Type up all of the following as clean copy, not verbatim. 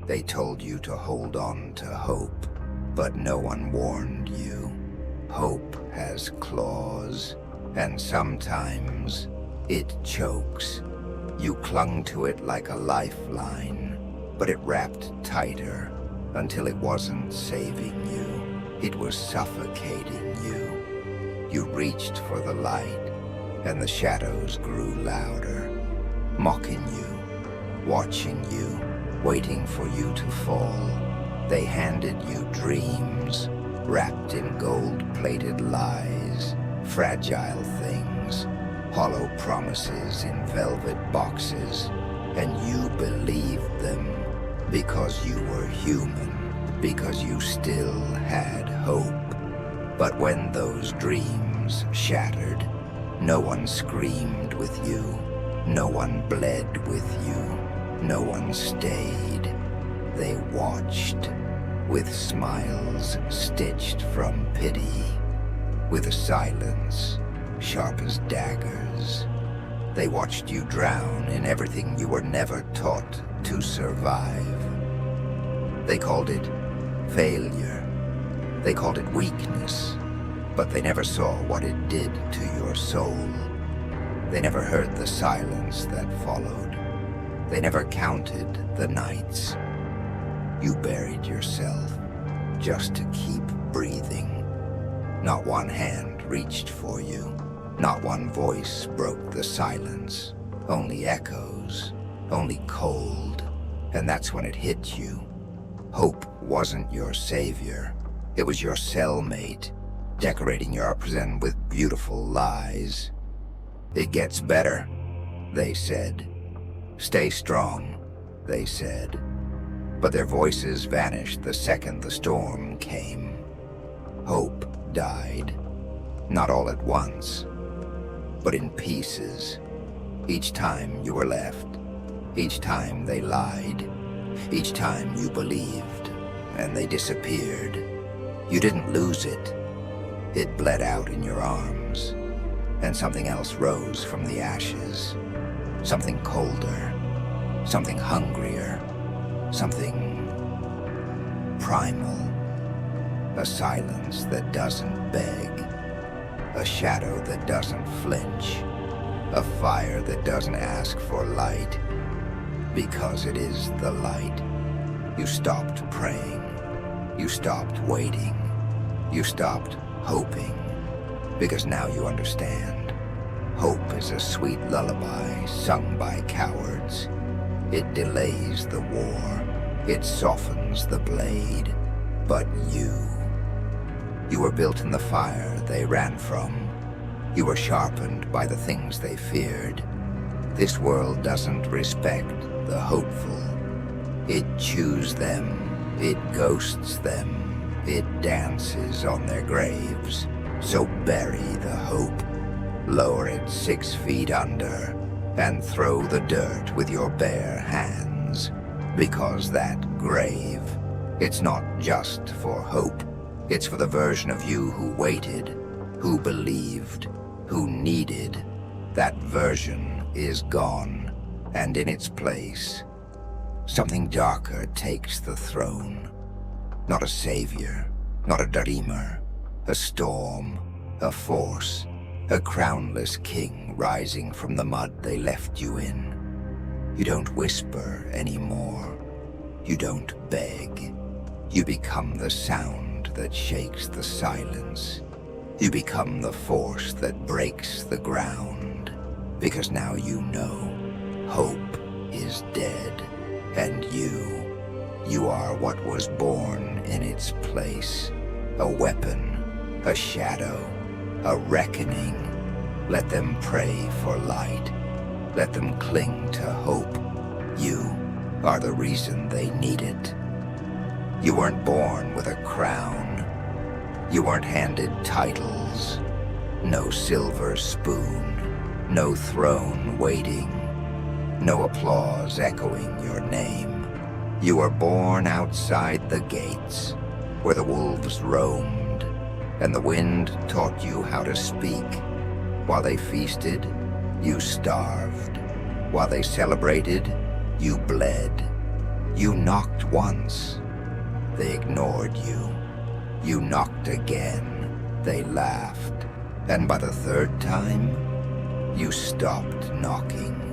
They told you to hold on to hope, but no one warned you. Hope has claws, and sometimes it chokes. You clung to it like a lifeline, but it wrapped tighter until it wasn't saving you. It was suffocating you. You reached for the light, and the shadows grew louder, mocking you, watching you, waiting for you to fall. They handed you dreams, wrapped in gold-plated lies, fragile things, hollow promises in velvet boxes, and you believed them because you were human, because you still had hope. But when those dreams shattered, no one screamed with you, no one bled with you, no one stayed. They watched, with smiles stitched from pity, with a silence sharp as daggers. They watched you drown in everything you were never taught to survive. They called it failure. They called it weakness, but they never saw what it did to your soul. They never heard the silence that followed. They never counted the nights. You buried yourself just to keep breathing. Not one hand reached for you. Not one voice broke the silence. Only echoes, only cold. And that's when it hit you. Hope wasn't your savior. It was your cellmate, decorating your prison with beautiful lies. It gets better, they said. Stay strong, they said. But their voices vanished the second the storm came. Hope died, not all at once, but in pieces. Each time you were left, each time they lied, each time you believed, and they disappeared. You didn't lose it. It bled out in your arms, and something else rose from the ashes. Something colder, something hungrier, something primal. A silence that doesn't beg, a shadow that doesn't flinch, a fire that doesn't ask for light, because it is the light. You stopped praying, you stopped waiting, you stopped hoping, because now you understand. Hope is a sweet lullaby sung by cowards. It delays the war, it softens the blade, but you were built in the fire they ran from. You were sharpened by the things they feared. This world doesn't respect the hopeful. It chews them, it ghosts them, it dances on their graves. So bury the hope, lower it 6 feet under, and throw the dirt with your bare hands. Because that grave, it's not just for hope. It's for the version of you who waited, who believed, who needed. That version is gone, and in its place, something darker takes the throne. Not a savior, not a dreamer, a storm, a force, a crownless king rising from the mud they left you in. You don't whisper anymore. You don't beg. You become the sound that shakes the silence. You become the force that breaks the ground. Because now you know hope is dead, and you are what was born in its place. A weapon, a shadow, a reckoning. Let them pray for light. Let them cling to hope. You are the reason they need it. You weren't born with a crown. You weren't handed titles. No silver spoon. No throne waiting. No applause echoing your name. You were born outside the gates, where the wolves roamed, and the wind taught you how to speak. While they feasted, you starved. While they celebrated, you bled. You knocked once. They ignored you. You knocked again. They laughed. And by the third time, you stopped knocking.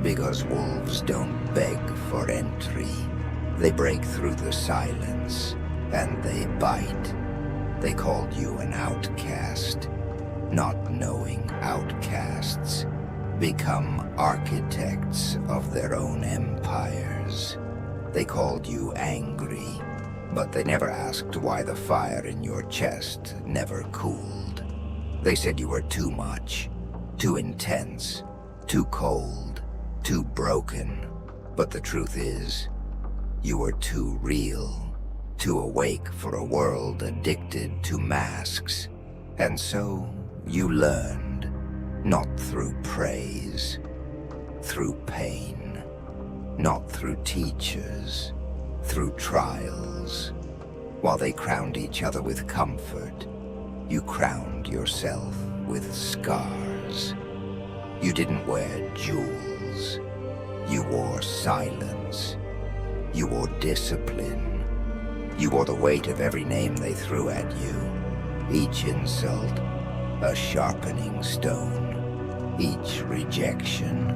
Because wolves don't beg for entry. They break through the silence, and they bite. They called you an outcast. Not knowing outcasts become architects of their own empires. They called you angry, but they never asked why the fire in your chest never cooled. They said you were too much, too intense, too cold, too broken. But the truth is, you were too real, too awake for a world addicted to masks. And so you learned, not through praise, through pain, not through teachers, through trials. While they crowned each other with comfort, you crowned yourself with scars. You didn't wear jewels. You wore silence. You wore discipline. You wore the weight of every name they threw at you. Each insult, a sharpening stone. Each rejection,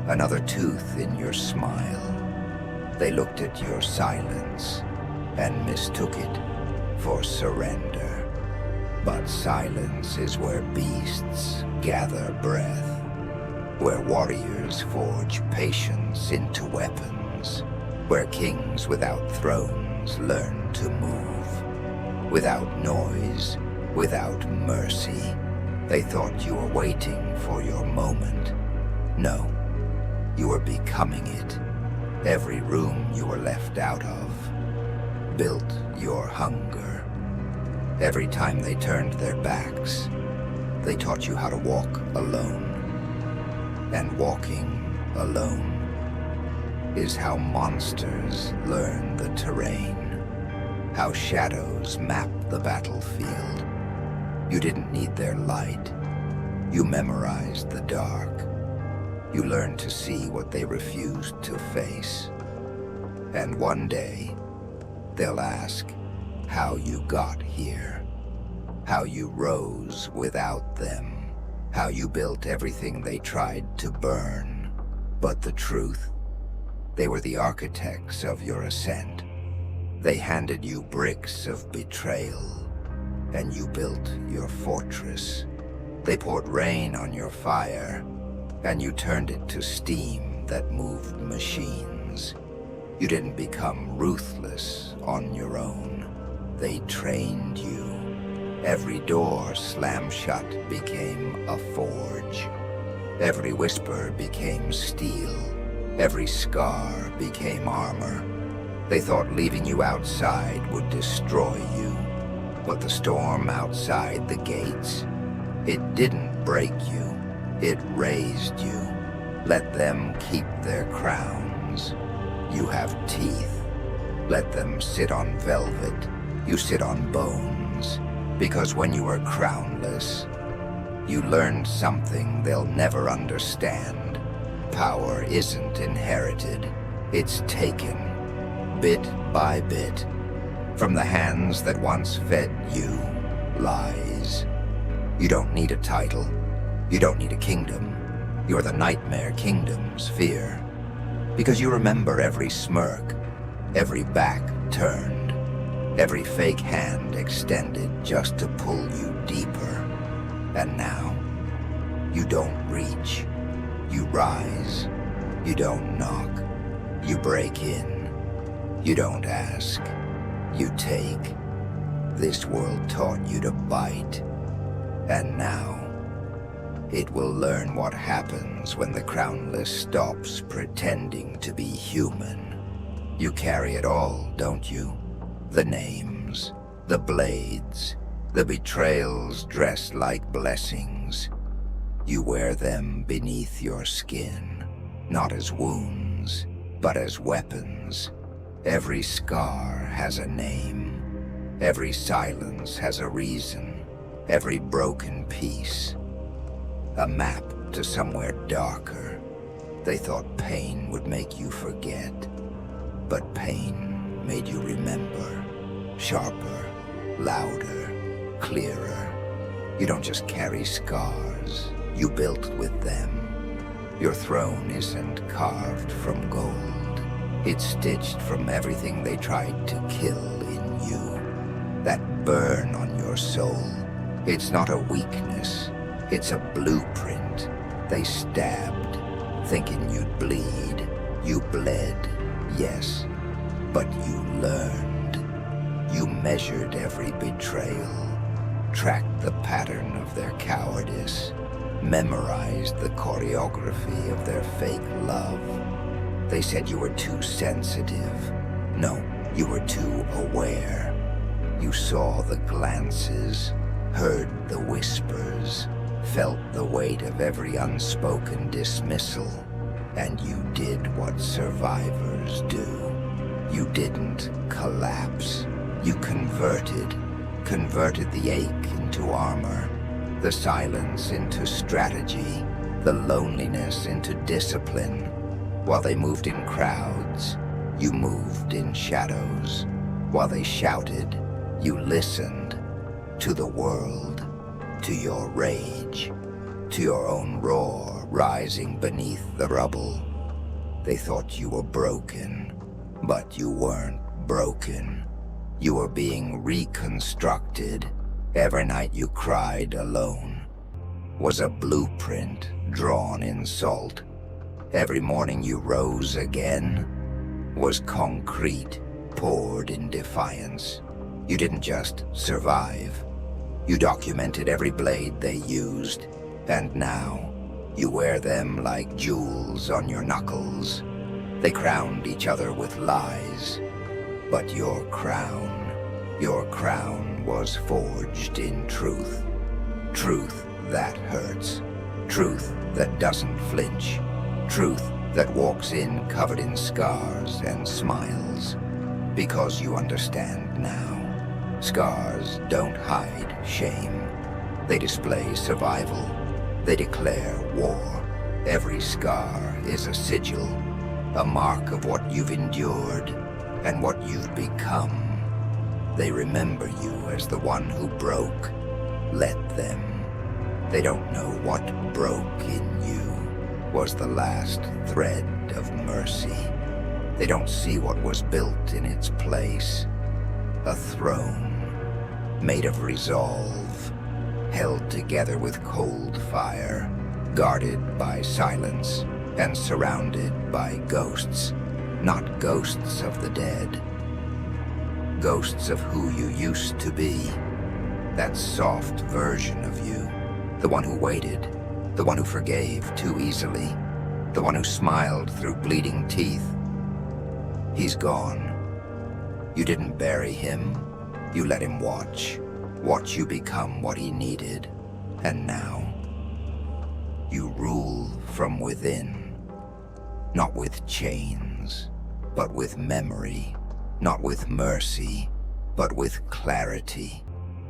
another tooth in your smile. They looked at your silence and mistook it for surrender. But silence is where beasts gather breath, where warriors forge patience into weapons, where kings without thrones learn to move. Without noise, without mercy. They thought you were waiting for your moment. No, you were becoming it. Every room you were left out of built your hunger. Every time they turned their backs, they taught you how to walk alone. And walking alone is how monsters learn the terrain, how shadows map the battlefield. You didn't need their light. You memorized the dark. You learned to see what they refused to face. And one day, they'll ask how you got here, how you rose without them, how you built everything they tried to burn. But the truth, they were the architects of your ascent. They handed you bricks of betrayal, and you built your fortress. They poured rain on your fire, and you turned it to steam that moved machines. You didn't become ruthless on your own. They trained you. Every door slammed shut became a forge. Every whisper became steel. Every scar became armor. They thought leaving you outside would destroy you. But the storm outside the gates, it didn't break you, it raised you. Let them keep their crowns. You have teeth. Let them sit on velvet, you sit on bones. Because when you were crownless, you learned something they'll never understand. Power isn't inherited, it's taken, bit by bit. From the hands that once fed you lies. You don't need a title. You don't need a kingdom. You're the nightmare kingdom's fear. Because you remember every smirk, every back turned, every fake hand extended just to pull you deeper. And now, you don't reach. You rise. You don't knock. You break in. You don't ask. You take. This world taught you to bite. And now, it will learn what happens when the crownless stops pretending to be human. You carry it all, don't you? The names, the blades, the betrayals dressed like blessings. You wear them beneath your skin, not as wounds, but as weapons. Every scar has a name. Every silence has a reason. Every broken piece, a map to somewhere darker. They thought pain would make you forget. But pain made you remember. Sharper, louder, clearer. You don't just carry scars, you built with them. Your throne isn't carved from gold. It's stitched from everything they tried to kill in you. That burn on your soul, it's not a weakness, it's a blueprint. They stabbed, thinking you'd bleed. You bled, yes, but you learned. You measured every betrayal, tracked the pattern of their cowardice, memorized the choreography of their fake love. They said you were too sensitive. No, you were too aware. You saw the glances, heard the whispers, felt the weight of every unspoken dismissal, and you did what survivors do. You didn't collapse. You converted the ache into armor, the silence into strategy, the loneliness into discipline. While they moved in crowds, you moved in shadows. While they shouted, you listened to the world, to your rage, to your own roar rising beneath the rubble. They thought you were broken, but you weren't broken. You were being reconstructed. Every night you cried alone was a blueprint drawn in salt. Every morning you rose again was concrete poured in defiance. You didn't just survive. You documented every blade they used, and now you wear them like jewels on your knuckles. They crowned each other with lies, but your crown was forged in truth. Truth that hurts. Truth that doesn't flinch. Truth that walks in covered in scars and smiles. Because you understand now. Scars don't hide shame. They display survival. They declare war. Every scar is a sigil, a mark of what you've endured and what you've become. They remember you as the one who broke. Let them. They don't know what broke in you was the last thread of mercy. They don't see what was built in its place. A throne made of resolve, held together with cold fire, guarded by silence and surrounded by ghosts. Not ghosts of the dead. Ghosts of who you used to be. That soft version of you. The one who waited. The one who forgave too easily. The one who smiled through bleeding teeth. He's gone. You didn't bury him. You let him watch you become what he needed. And now, you rule from within. Not with chains, but with memory. Not with mercy, but with clarity.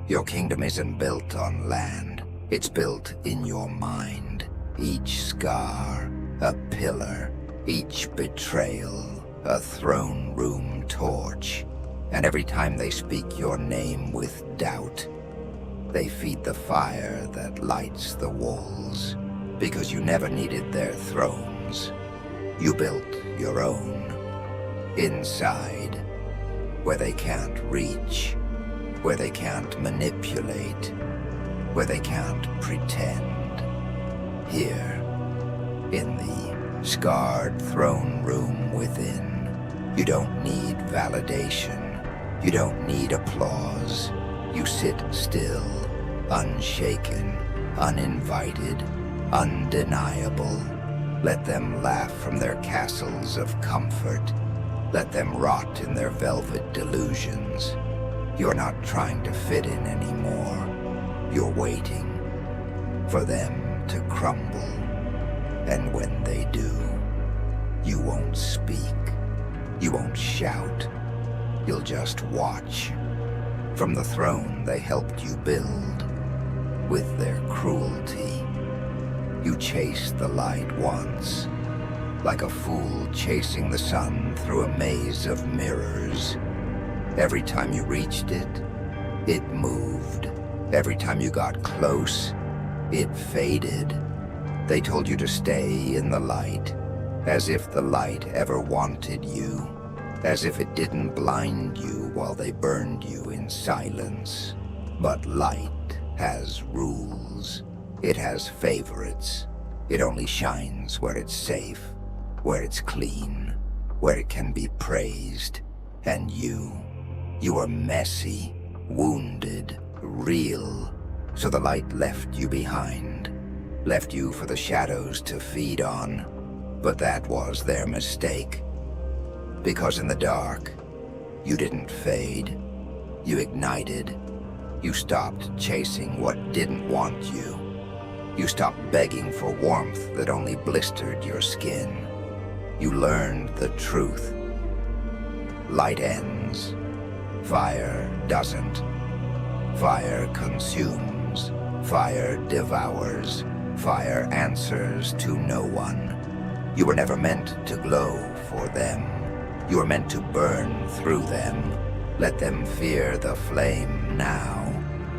Your kingdom isn't built on land. It's built in your mind. Each scar, a pillar. Each betrayal, a throne room torch. And every time they speak your name with doubt, they feed the fire that lights the walls. Because you never needed their thrones. You built your own. Inside, where they can't reach, where they can't manipulate, where they can't pretend. Here, in the scarred throne room within, you don't need validation. You don't need applause. You sit still, unshaken, uninvited, undeniable. Let them laugh from their castles of comfort. Let them rot in their velvet delusions. You're not trying to fit in anymore. You're waiting for them to crumble. And when they do, you won't speak. You won't shout. You'll just watch. From the throne they helped you build. With their cruelty, you chased the light once. like a fool chasing the sun through a maze of mirrors. Every time you reached it, it moved. Every time you got close, it faded. They told you to stay in the light, as if the light ever wanted you, as if it didn't blind you while they burned you in silence. But light has rules. It has favorites. It only shines where it's safe, where it's clean, where it can be praised. And you are messy, wounded, real. So the light left you behind, left you for the shadows to feed on. But that was their mistake. Because in the dark, you didn't fade. You ignited. You stopped chasing what didn't want you. You stopped begging for warmth that only blistered your skin. You learned the truth. Light ends. Fire doesn't. Fire consumes. Fire devours. Fire answers to no one. You were never meant to glow for them. You were meant to burn through them. Let them fear the flame now.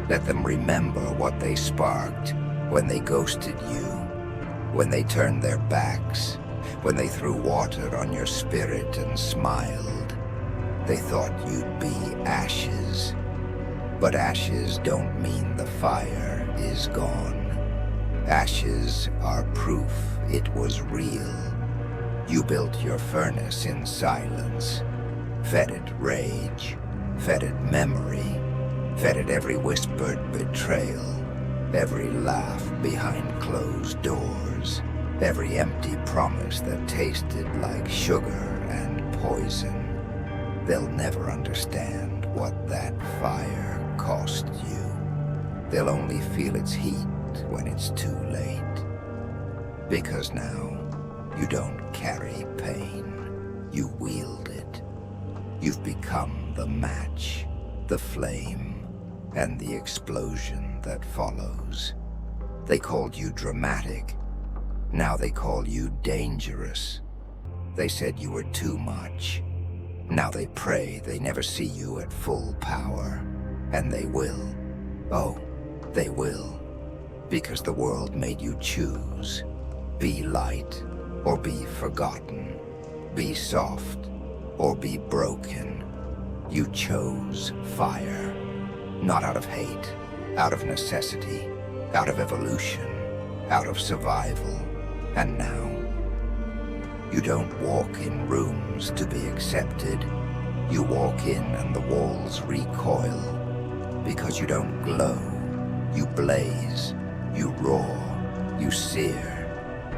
Let them remember what they sparked when they ghosted you, when they turned their backs, when they threw water on your spirit and smiled. They thought you'd be ashes. But ashes don't mean the fire is gone. Ashes are proof it was real. You built your furnace in silence, fed it rage, fed it memory, fed it every whispered betrayal, every laugh behind closed doors, every empty promise that tasted like sugar and poison. They'll never understand what that fire cost you. They'll only feel its heat when it's too late. Because now, you don't carry pain, you wield it. You've become the match, the flame, and the explosion that follows. They called you dramatic. Now they call you dangerous. They said you were too much. Now they pray they never see you at full power. And they will. Oh, they will. Because the world made you choose. Be light or be forgotten. Be soft or be broken. You chose fire. Not out of hate, out of necessity, out of evolution, out of survival. And now, you don't walk in rooms to be accepted. You walk in and the walls recoil. Because you don't glow, you blaze, you roar, you sear.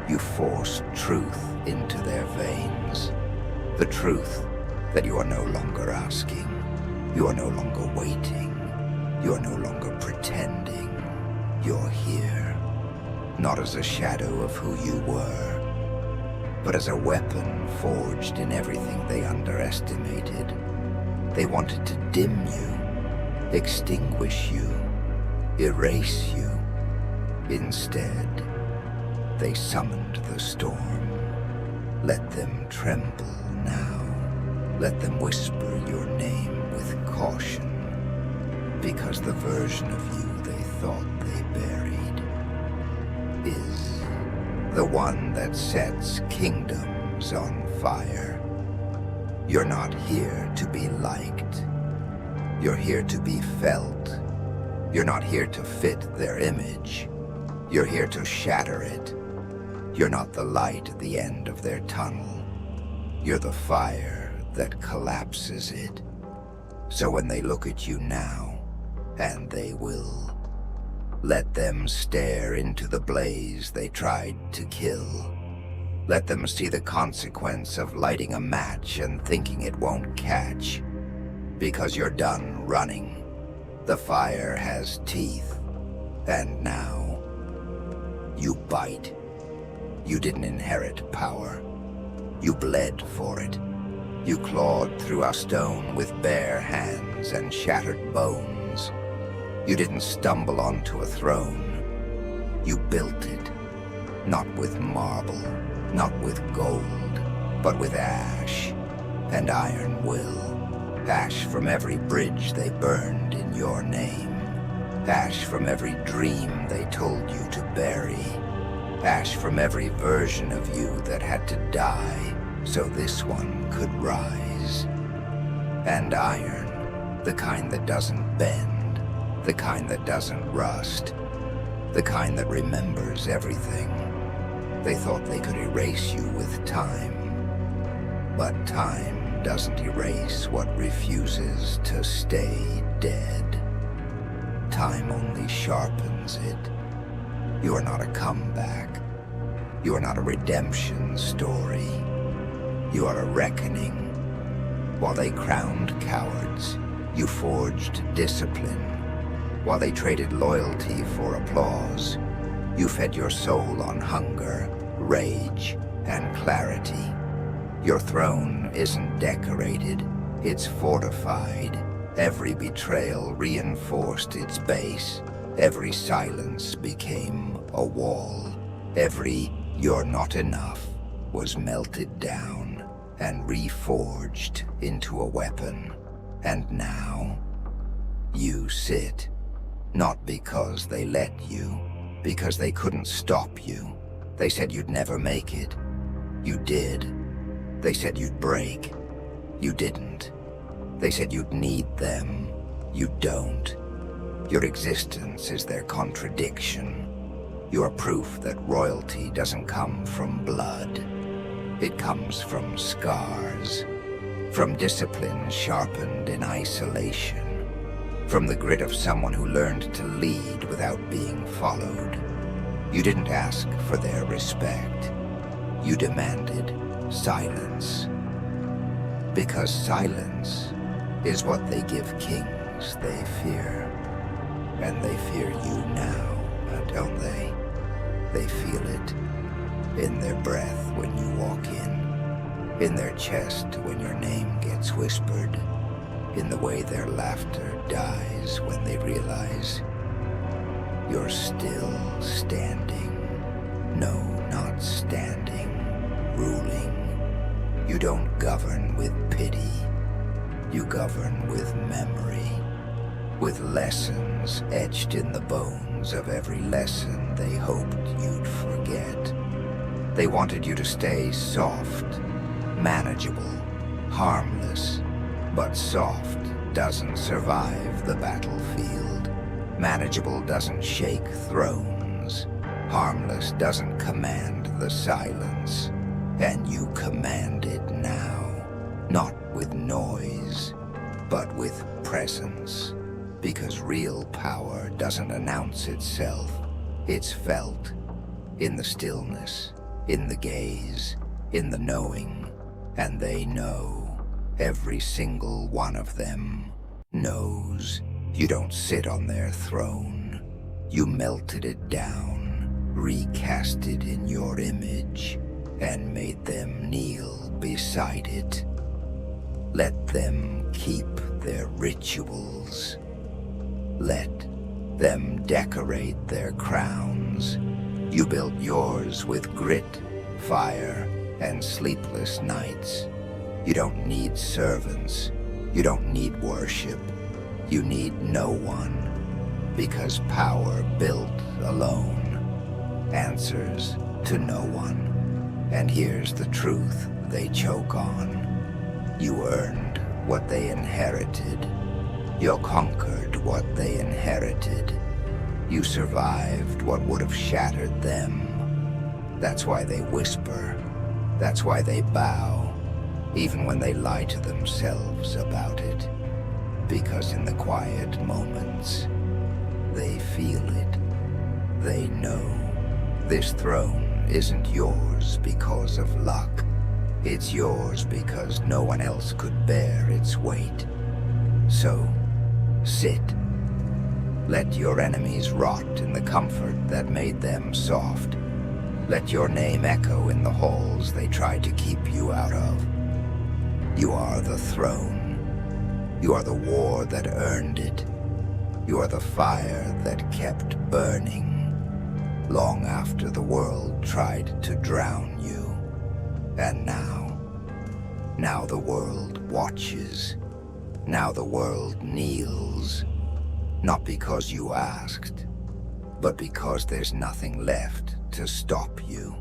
You force truth into their veins. The truth that you are no longer asking. You are no longer waiting. You are no longer pretending. You're here. Not as a shadow of who you were, but as a weapon forged in everything they underestimated. They wanted to dim you, extinguish you, erase you. Instead, they summoned the storm. Let them tremble now. Let them whisper your name with caution. Because the version of you they thought they buried is the one that sets kingdoms on fire. You're not here to be liked. You're here to be felt. You're not here to fit their image. You're here to shatter it. You're not the light at the end of their tunnel. You're the fire that collapses it. So when they look at you now, and they will, let them stare into the blaze they tried to kill. Let them see the consequence of lighting a match and thinking it won't catch. Because you're done running. The fire has teeth. And now, you bite. You didn't inherit power. You bled for it. You clawed through a stone with bare hands and shattered bones. You didn't stumble onto a throne. You built it, not with marble, not with gold, but with ash and iron will. Ash from every bridge they burned in your name. Ash from every dream they told you to bury. Ash from every version of you that had to die so this one could rise. And iron, the kind that doesn't bend, the kind that doesn't rust, the kind that remembers everything. They thought they could erase you with time, but time doesn't erase what refuses to stay dead. Time only sharpens it. You are not a comeback. You are not a redemption story. You are a reckoning. While they crowned cowards, you forged discipline. While they traded loyalty for applause, you fed your soul on hunger, rage, and clarity. Your throne isn't decorated, it's fortified. Every betrayal reinforced its base. Every silence became a wall. Every "you're not enough" was melted down and reforged into a weapon. And now, you sit. Not because they let you, because they couldn't stop you. They said you'd never make it. You did. They said you'd break. You didn't. They said you'd need them. You don't. Your existence is their contradiction. You are proof that royalty doesn't come from blood. It comes from scars, from discipline sharpened in isolation, from the grit of someone who learned to lead without being followed. You didn't ask for their respect. You demanded silence. Because silence is what they give kings they fear. And they fear you now, don't they? They feel it in their breath when you walk in their chest when your name gets whispered, in the way their laughter dies when they realize you're still standing. No, not standing, ruling. You don't govern with pity. You govern with memory, with lessons etched in the bones of every lesson they hoped you'd forget. They wanted you to stay soft, manageable, harmless, but soft doesn't survive the battlefield. Manageable doesn't shake thrones. Harmless doesn't command the silence. And you command it now, not with noise, but with presence. Because real power doesn't announce itself. It's felt in the stillness, in the gaze, in the knowing. And they know, every single one of them knows. You don't sit on their throne. You melted it down, recast it in your image, and made them kneel beside it. Let them keep their rituals. Let them decorate their crowns. You built yours with grit, fire, and sleepless nights. You don't need servants. You don't need worship. You need no one, because power built alone answers to no one. And here's the truth they choke on. You earned what they inherited. You conquered what they inherited. You survived what would have shattered them. That's why they whisper. That's why they bow, even when they lie to themselves about it. Because in the quiet moments, they feel it. They know this throne isn't yours because of luck. It's yours because no one else could bear its weight. So, sit. Let your enemies rot in the comfort that made them soft. Let your name echo in the halls they tried to keep you out of. You are the throne. You are the war that earned it. You are the fire that kept burning, long after the world tried to drown you. And now the world watches. Now the world kneels. Not because you asked, but because there's nothing left to stop you.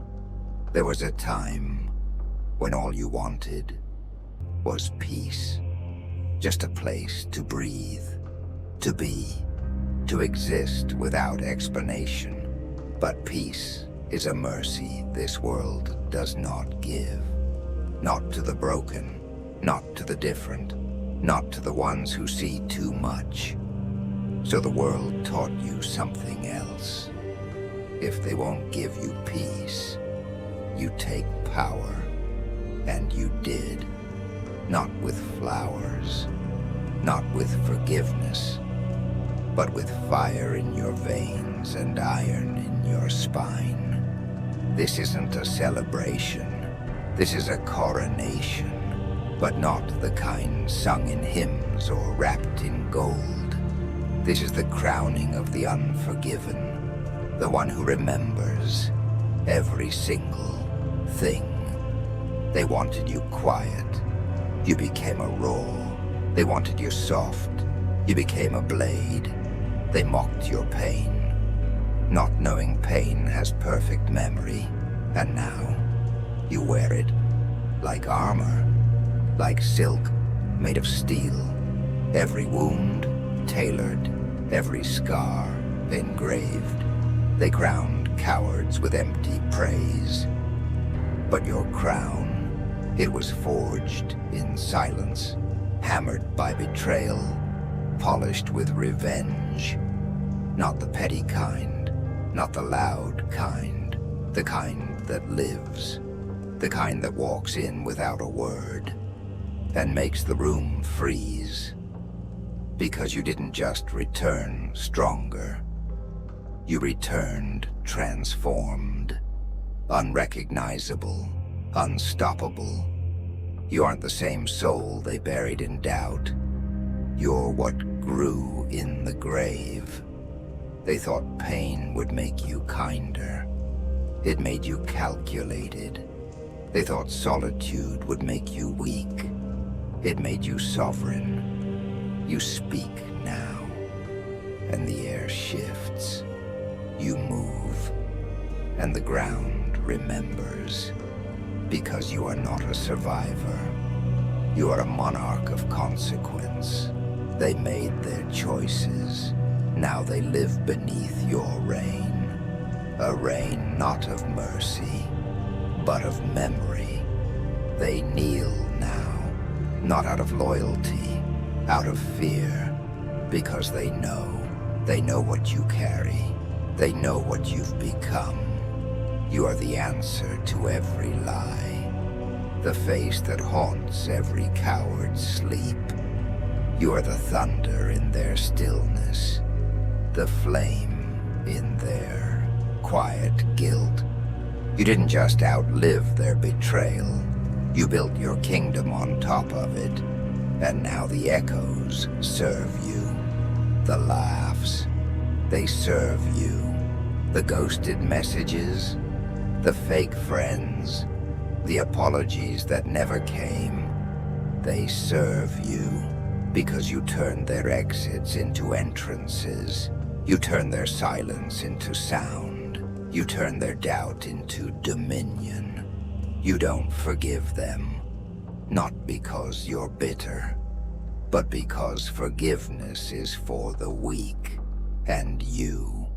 There was a time when all you wanted was peace. Just a place to breathe, to be, to exist without explanation. But peace is a mercy this world does not give. Not to the broken, not to the different, not to the ones who see too much. So the world taught you something else. If they won't give you peace, you take power. And you did. Not with flowers, not with forgiveness, but with fire in your veins and iron in your spine. This isn't a celebration. This is a coronation, but not the kind sung in hymns or wrapped in gold. This is the crowning of the unforgiven, the one who remembers every single thing. They wanted you quiet. You became a roar. They wanted you soft. You became a blade. They mocked your pain, not knowing pain has perfect memory. And now, you wear it like armor, like silk made of steel. Every wound tailored, every scar engraved. They crowned cowards with empty praise. But your crown, it was forged in silence, hammered by betrayal, polished with revenge. Not the petty kind, not the loud kind, the kind that lives, the kind that walks in without a word and makes the room freeze. Because you didn't just return stronger, you returned transformed, unrecognizable, unstoppable. You aren't the same soul they buried in doubt. You're what grew in the grave. They thought pain would make you kinder. It made you calculated. They thought solitude would make you weak. It made you sovereign. You speak now, and the air shifts. You move, and the ground remembers. Because you are not a survivor. You are a monarch of consequence. They made their choices. Now they live beneath your reign. A reign not of mercy, but of memory. They kneel now, not out of loyalty, out of fear, because they know what you carry. They know what you've become. You are the answer to every lie, the face that haunts every coward's sleep. You are the thunder in their stillness, the flame in their quiet guilt. You didn't just outlive their betrayal, you built your kingdom on top of it, and now the echoes serve you. The laughs, they serve you. The ghosted messages, the fake friends, the apologies that never came, they serve you because you turned their exits into entrances. You turned their silence into sound. You turned their doubt into dominion. You don't forgive them, not because you're bitter, but because forgiveness is for the weak. And you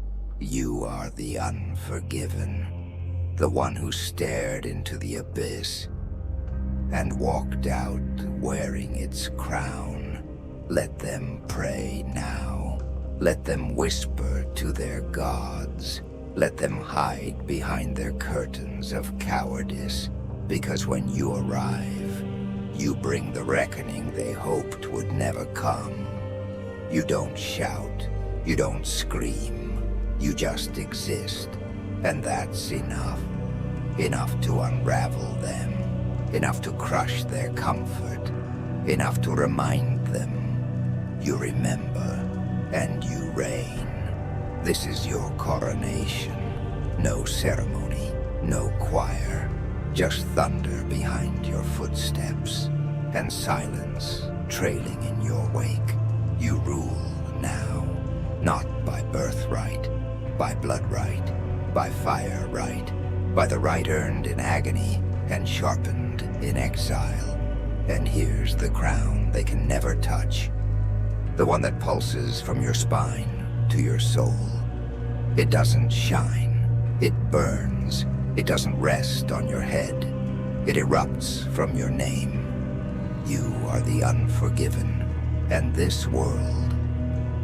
are the unforgiven, the one who stared into the abyss and walked out wearing its crown. Let them pray now. Let them whisper to their gods. Let them hide behind their curtains of cowardice, because when you arrive, you bring the reckoning they hoped would never come. You don't shout, you don't scream, you just exist, and that's enough. Enough to unravel them, enough to crush their comfort, enough to remind them you remember and you reign. This is your coronation. No ceremony, no choir, Just thunder behind your footsteps, and silence trailing in your wake. You rule now, not by birthright, by blood right, by fire right, by the right earned in agony and sharpened in exile. And here's the crown they can never touch, the one that pulses from your spine to your soul. It doesn't shine, it burns. It doesn't rest on your head. It erupts from your name. You are the unforgiven, and this world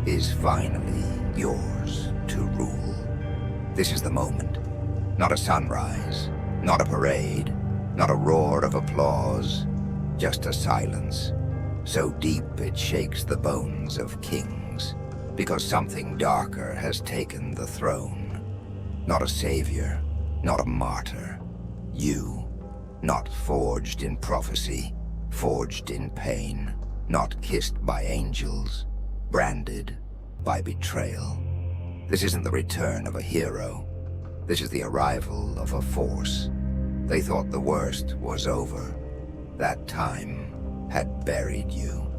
is finally yours to rule. This is the moment. Not a sunrise, not a parade, not a roar of applause, just a silence so deep it shakes the bones of kings, because something darker has taken the throne. Not a savior, not a martyr. You, not forged in prophecy, forged in pain, not kissed by angels, branded by betrayal. This isn't the return of a hero. This is the arrival of a force. They thought the worst was over. That time had buried you.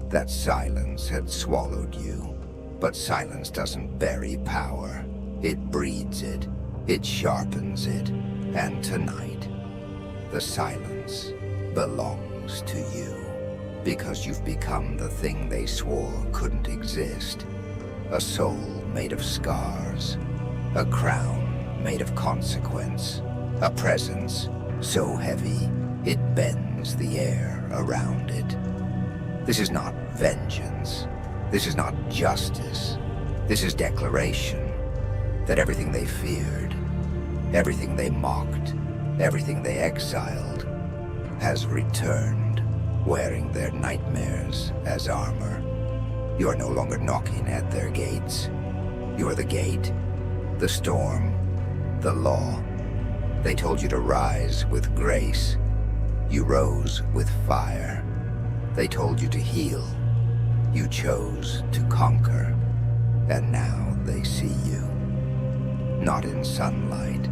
That silence had swallowed you. But silence doesn't bury power. It breeds it. It sharpens it. And tonight, the silence belongs to you. Because you've become the thing they swore couldn't exist. A soul made of scars. A crown made of consequence. A presence so heavy it bends the air around it. This is not vengeance. This is not justice. This is declaration that everything they feared, everything they mocked, everything they exiled, has returned, wearing their nightmares as armor. You are no longer knocking at their gates. You are the gate, the storm, the law. They told you to rise with grace. You rose with fire. They told you to heal. You chose to conquer. And now they see you. Not in sunlight,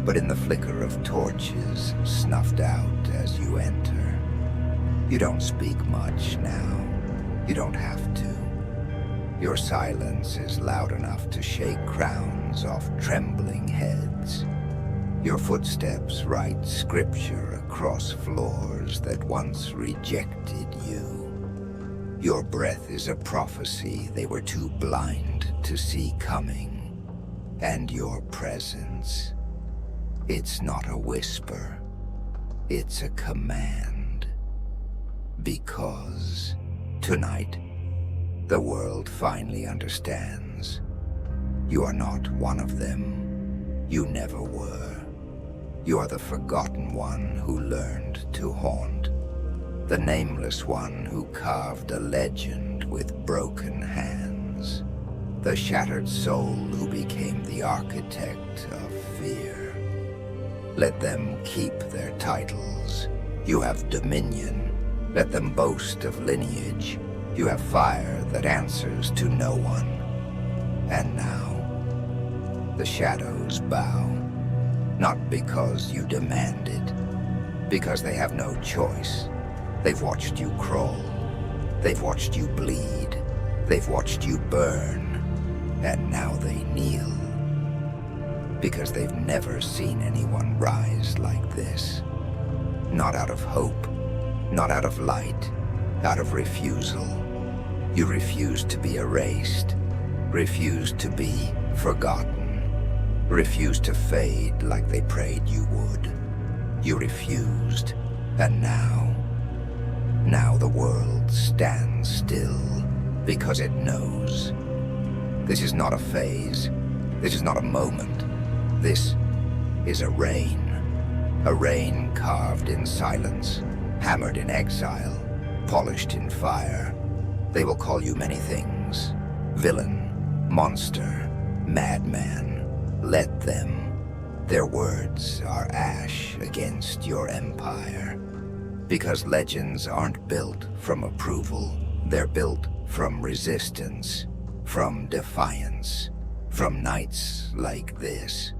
but in the flicker of torches snuffed out as you enter. You don't speak much now. You don't have to. Your silence is loud enough to shake crowns off trembling heads. Your footsteps write scripture across floors that once rejected you. Your breath is a prophecy they were too blind to see coming. And your presence, it's not a whisper, it's a command. Because tonight, the world finally understands. You are not one of them. You never were. You are the forgotten one who learned to haunt. The nameless one who carved a legend with broken hands. The shattered soul who became the architect of fear. Let them keep their titles. You have dominion. Let them boast of lineage. You have fire that answers to no one. And now, the shadows bow. Not because you demand it, because they have no choice. They've watched you crawl. They've watched you bleed. They've watched you burn. And now they kneel. Because they've never seen anyone rise like this. Not out of hope, not out of light, out of refusal. You refused to be erased, refused to be forgotten. Refused to fade like they prayed you would. You refused, and now the world stands still because it knows. This is not a phase. This is not a moment. This is a rain carved in silence, hammered in exile, polished in fire. They will call you many things. Villain, monster, madman. Let them. Their words are ash against your empire. Because legends aren't built from approval. They're built from resistance, from defiance, from nights like this.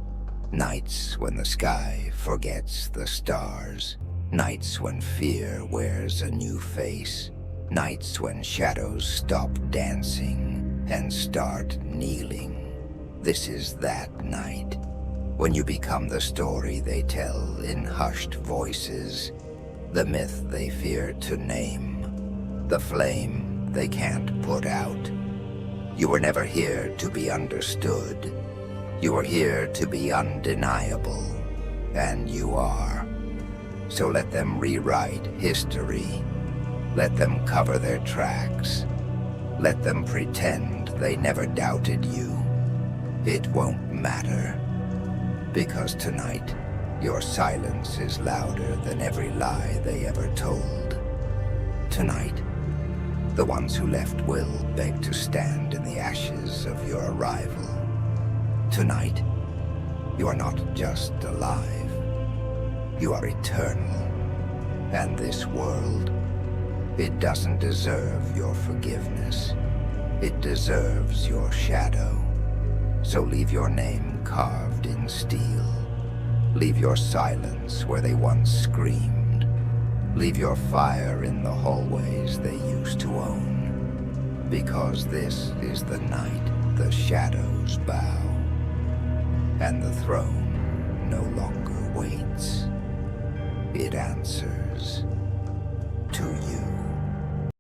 Nights when the sky forgets the stars. Nights when fear wears a new face. Nights when shadows stop dancing and start kneeling. This is that night when you become the story they tell in hushed voices, the myth they fear to name, the flame they can't put out. You were never here to be understood. You were here to be undeniable, and you are. So let them rewrite history. Let them cover their tracks. Let them pretend they never doubted you. It won't matter, because tonight your silence is louder than every lie they ever told. Tonight, the ones who left will beg to stand in the ashes of your arrival. Tonight, you are not just alive, you are eternal. And this world, it doesn't deserve your forgiveness. It deserves your shadow. So leave your name carved in steel. Leave your silence where they once screamed. Leave your fire in the hallways they used to own. Because this is the night the shadows bow, and the throne no longer waits. It answers to you.